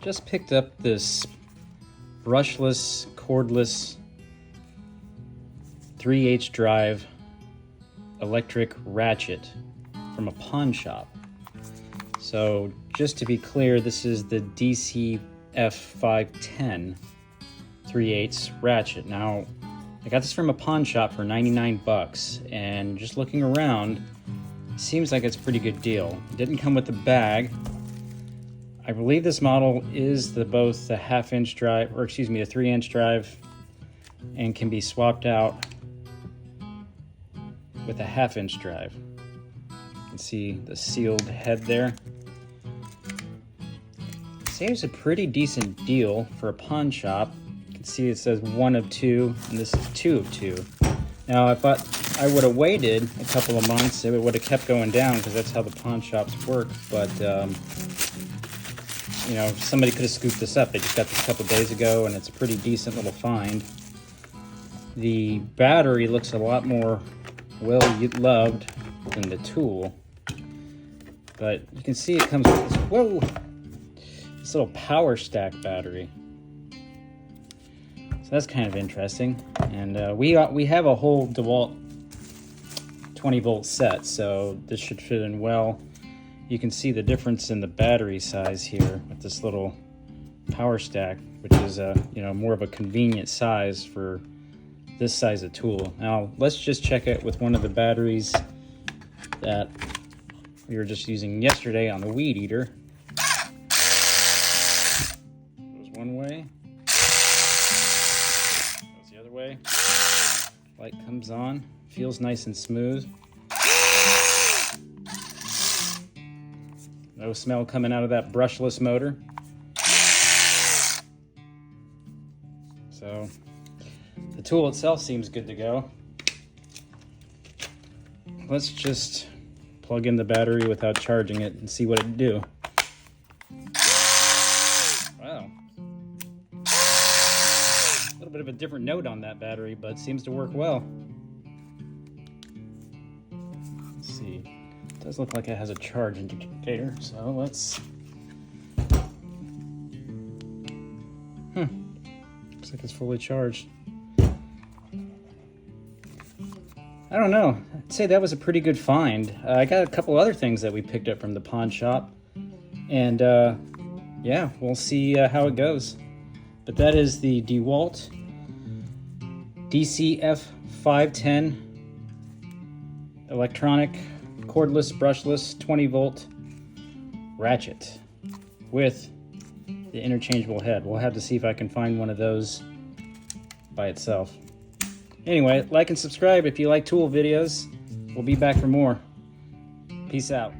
Just picked up this brushless, cordless 3/8 drive electric ratchet from a pawn shop. So just to be clear, this is the DCF 510 3/8 ratchet. Now, I got this from a pawn shop for 99 bucks, and just looking around, seems like it's a pretty good deal. It didn't come with the bag. I believe this model is both the 1/2-inch drive, or excuse me, a 3-inch drive, and can be swapped out with a 1/2-inch drive. You can see the sealed head there. Saves a pretty decent deal for a pawn shop. You can see it says 1 of 2, and this is 2 of 2. Now, if I would have waited a couple of months, it would have kept going down because that's how the pawn shops work. But you know, somebody could have scooped this up. They just got this a couple days ago, and it's a pretty decent little find. The battery looks a lot more well-loved than the tool, but you can see it comes with this little power stack battery. So that's kind of interesting. And we have a whole Dewalt 20-volt set, so this should fit in well. You can see the difference in the battery size here with this little power stack, which is you know, more of a convenient size for this size of tool. Now let's just check it with one of the batteries that we were just using yesterday on the weed eater. Goes one way, goes the other way. Light comes on, feels nice and smooth. No smell coming out of that brushless motor. So the tool itself seems good to go. Let's just plug in the battery without charging it and see what it'd do. Wow. A little bit of a different note on that battery, but seems to work well. Let's see. It does look like it has a charge indicator, so let's... Looks like it's fully charged. I don't know. I'd say that was a pretty good find. I got a couple other things that we picked up from the pawn shop, and yeah, we'll see how it goes. But that is the Dewalt DCF 510 electronic cordless brushless 20-volt ratchet with the interchangeable head. We'll have to see if I can find one of those by itself. Anyway, like and subscribe if you like tool videos. We'll be back for more. Peace out.